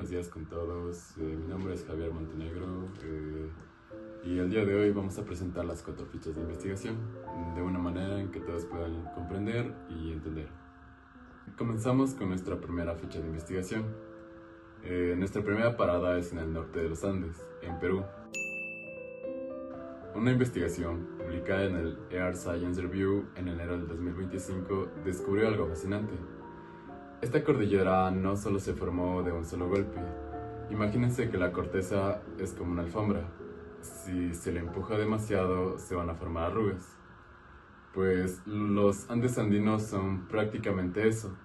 buenos días con todos. Mi nombre es Javier Montenegro y el día de hoy vamos a presentar las 4 fichas de investigación de una manera en que todos puedan comprender y entender. Comenzamos con nuestra primera ficha de investigación. Nuestra primera parada es en el norte de los Andes, en Perú. Una investigación publicada en el Earth Science Review en enero del 2025 descubrió algo fascinante. Esta cordillera no solo se formó de un solo golpe. Imagínense que la corteza es como una alfombra. Si se le empuja demasiado, se van a formar arrugas. Pues los Andes andinos son prácticamente eso.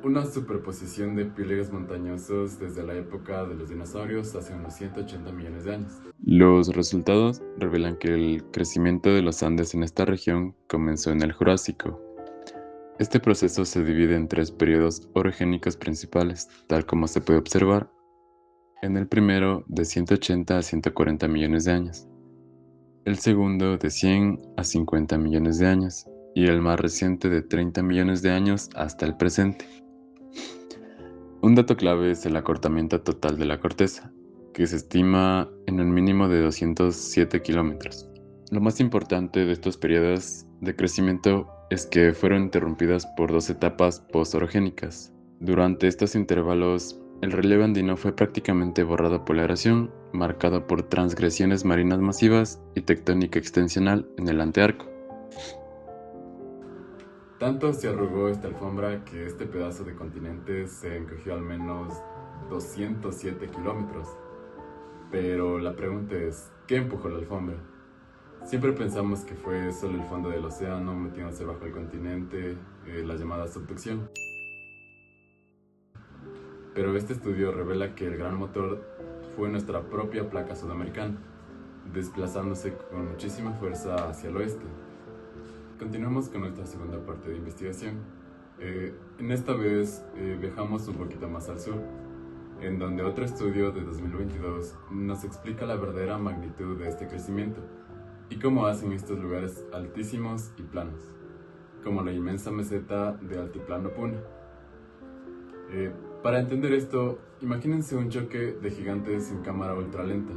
Una superposición de pliegues montañosos desde la época de los dinosaurios hace unos 180 millones de años. Los resultados revelan que el crecimiento de los Andes en esta región comenzó en el Jurásico. Este proceso se divide en 3 periodos orogénicos principales, tal como se puede observar. En el primero, de 180 a 140 millones de años. El segundo, de 100 a 50 millones de años. Y el más reciente, de 30 millones de años hasta el presente. Un dato clave es el acortamiento total de la corteza, que se estima en un mínimo de 207 kilómetros. Lo más importante de estos periodos de crecimiento es que fueron interrumpidas por 2 etapas post-orogénicas. Durante estos intervalos, el relieve andino fue prácticamente borrado por la erosión, marcado por transgresiones marinas masivas y tectónica extensional en el antearco. Tanto se arrugó esta alfombra que este pedazo de continente se encogió al menos 207 kilómetros. Pero la pregunta es, ¿qué empujó la alfombra? Siempre pensamos que fue solo el fondo del océano metiéndose bajo el continente, la llamada subducción. Pero este estudio revela que el gran motor fue nuestra propia placa sudamericana, desplazándose con muchísima fuerza hacia el oeste. Continuamos con nuestra segunda parte de investigación. En esta vez viajamos un poquito más al sur, en donde otro estudio de 2022 nos explica la verdadera magnitud de este crecimiento y cómo hacen estos lugares altísimos y planos, como la inmensa meseta de Altiplano Puna. Para entender esto, imagínense un choque de gigantes en cámara ultralenta.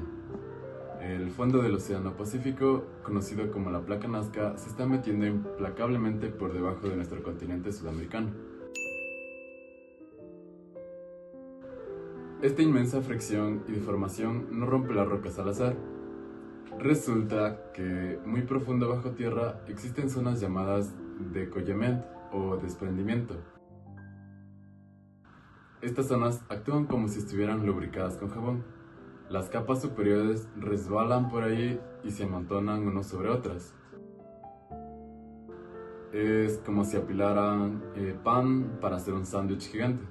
El fondo del Océano Pacífico, conocido como la placa Nazca, se está metiendo implacablemente por debajo de nuestro continente sudamericano. Esta inmensa fricción y deformación no rompe las rocas al azar. Resulta que muy profundo bajo tierra existen zonas llamadas décollement o desprendimiento. Estas zonas actúan como si estuvieran lubricadas con jabón. Las capas superiores resbalan por ahí y se amontonan unas sobre otras. Es como si apilaran pan para hacer un sándwich gigante.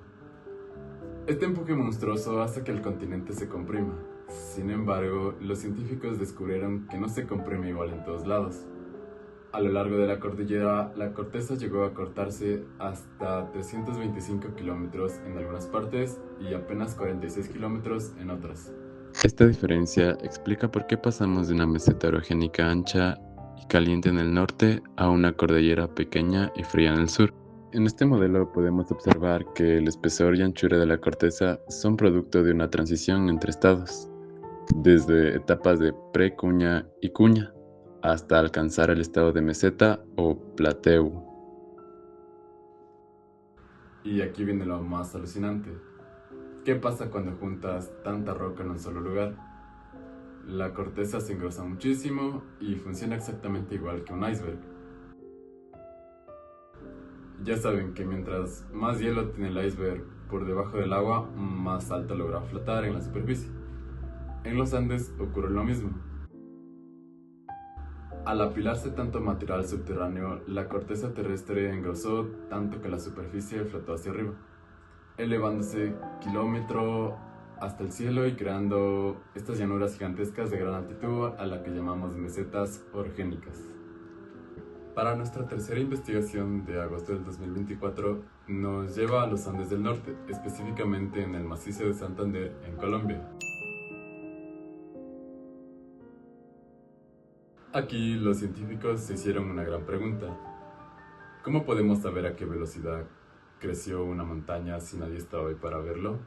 Este empuje monstruoso hace que el continente se comprima. Sin embargo, los científicos descubrieron que no se comprime igual en todos lados. A lo largo de la cordillera, la corteza llegó a cortarse hasta 325 kilómetros en algunas partes y apenas 46 kilómetros en otras. Esta diferencia explica por qué pasamos de una meseta orogénica ancha y caliente en el norte a una cordillera pequeña y fría en el sur. En este modelo podemos observar que el espesor y anchura de la corteza son producto de una transición entre estados, desde etapas de precuña y cuña, hasta alcanzar el estado de meseta o plateu. Y aquí viene lo más alucinante. ¿Qué pasa cuando juntas tanta roca en un solo lugar? La corteza se engrosa muchísimo y funciona exactamente igual que un iceberg. Ya saben que mientras más hielo tiene el iceberg por debajo del agua, más alto logra flotar en la superficie. En los Andes ocurre lo mismo. Al apilarse tanto material subterráneo, la corteza terrestre engrosó tanto que la superficie flotó hacia arriba, elevándose kilómetro hasta el cielo y creando estas llanuras gigantescas de gran altitud a la que llamamos mesetas orogénicas. Para nuestra tercera investigación de agosto del 2024 nos lleva a los Andes del Norte, específicamente en el macizo de Santander, en Colombia. Aquí los científicos se hicieron una gran pregunta. ¿Cómo podemos saber a qué velocidad creció una montaña si nadie está hoy para verlo?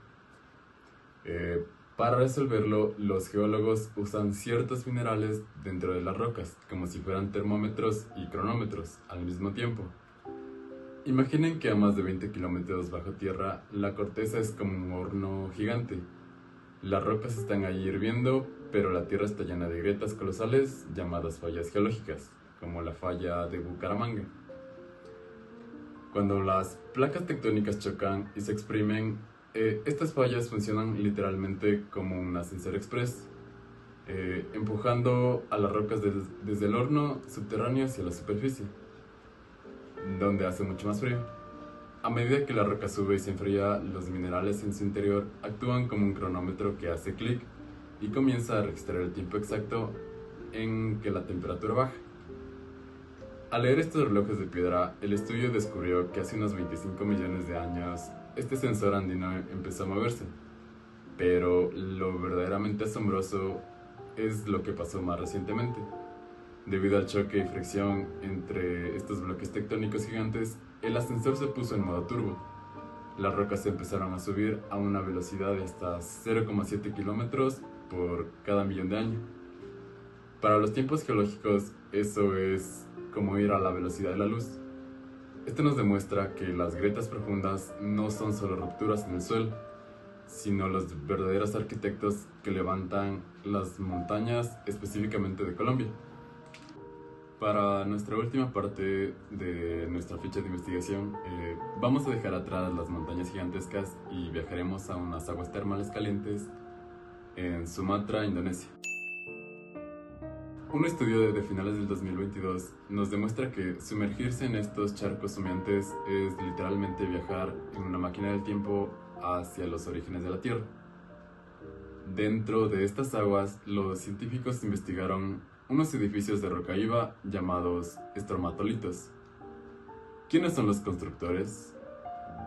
Eh, para resolverlo, los geólogos usan ciertos minerales dentro de las rocas, como si fueran termómetros y cronómetros al mismo tiempo. Imaginen que a más de 20 kilómetros bajo tierra, la corteza es como un horno gigante. Las rocas están ahí hirviendo, pero la tierra está llena de grietas colosales llamadas fallas geológicas, como la falla de Bucaramanga. Cuando las placas tectónicas chocan y se exprimen, estas fallas funcionan literalmente como un ascensor express, empujando a las rocas desde el horno subterráneo hacia la superficie, donde hace mucho más frío. A medida que la roca sube y se enfría, los minerales en su interior actúan como un cronómetro que hace clic y comienza a registrar el tiempo exacto en que la temperatura baja. Al leer estos relojes de piedra, el estudio descubrió que hace unos 25 millones de años este sensor andino empezó a moverse. Pero lo verdaderamente asombroso es lo que pasó más recientemente. Debido al choque y fricción entre estos bloques tectónicos gigantes, el ascensor se puso en modo turbo. Las rocas empezaron a subir a una velocidad de hasta 0,7 kilómetros por cada millón de años. Para los tiempos geológicos, eso es como ir a la velocidad de la luz. Esto nos demuestra que las grietas profundas no son solo rupturas en el suelo, sino los verdaderos arquitectos que levantan las montañas, específicamente de Colombia. Para nuestra última parte de nuestra ficha de investigación, vamos a dejar atrás las montañas gigantescas y viajaremos a unas aguas termales calientes en Sumatra, Indonesia. Un estudio de finales del 2022 nos demuestra que sumergirse en estos charcos humeantes es literalmente viajar en una máquina del tiempo hacia los orígenes de la Tierra. Dentro de estas aguas, los científicos investigaron unos edificios de roca viva llamados estromatolitos. ¿Quiénes son los constructores?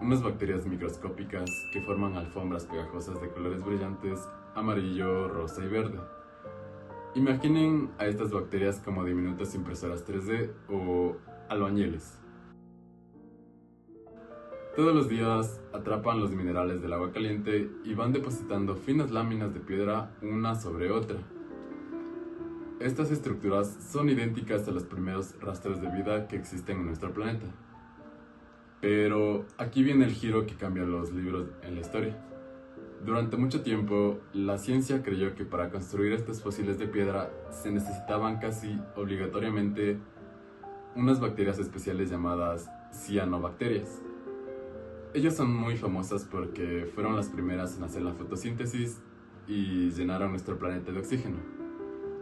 Unas bacterias microscópicas que forman alfombras pegajosas de colores brillantes, amarillo, rosa y verde. Imaginen a estas bacterias como diminutas impresoras 3D o albañiles. Todos los días atrapan los minerales del agua caliente y van depositando finas láminas de piedra una sobre otra. Estas estructuras son idénticas a los primeros rastros de vida que existen en nuestro planeta. Pero aquí viene el giro que cambia los libros en la historia. Durante mucho tiempo, la ciencia creyó que para construir estos fósiles de piedra se necesitaban casi obligatoriamente unas bacterias especiales llamadas cianobacterias. Ellas son muy famosas porque fueron las primeras en hacer la fotosíntesis y llenaron nuestro planeta de oxígeno.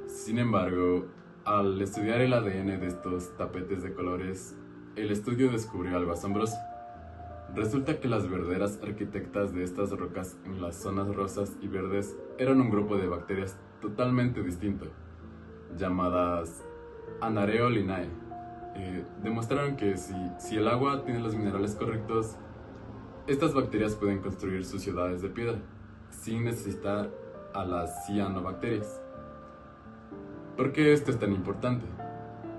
Sin embargo, al estudiar el ADN de estos tapetes de colores, el estudio descubrió algo asombroso. Resulta que las verdaderas arquitectas de estas rocas en las zonas rosas y verdes eran un grupo de bacterias totalmente distinto, llamadas Anareolinae. Demostraron que si el agua tiene los minerales correctos, estas bacterias pueden construir sus ciudades de piedra, sin necesitar a las cianobacterias. ¿Por qué esto es tan importante?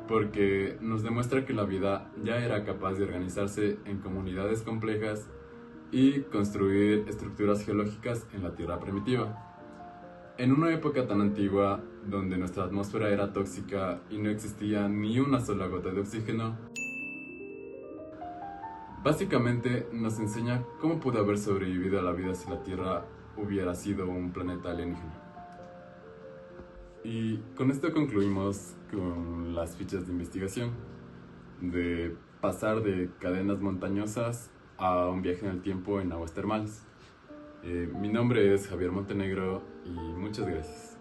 Porque nos demuestra que la vida ya era capaz de organizarse en comunidades complejas y construir estructuras geológicas en la Tierra primitiva. En una época tan antigua, donde nuestra atmósfera era tóxica y no existía ni una sola gota de oxígeno, básicamente nos enseña cómo pudo haber sobrevivido a la vida si la Tierra hubiera sido un planeta alienígena. Y con esto concluimos con las fichas de investigación, de pasar de cadenas montañosas a un viaje en el tiempo en aguas termales. Mi nombre es Javier Montenegro y muchas gracias.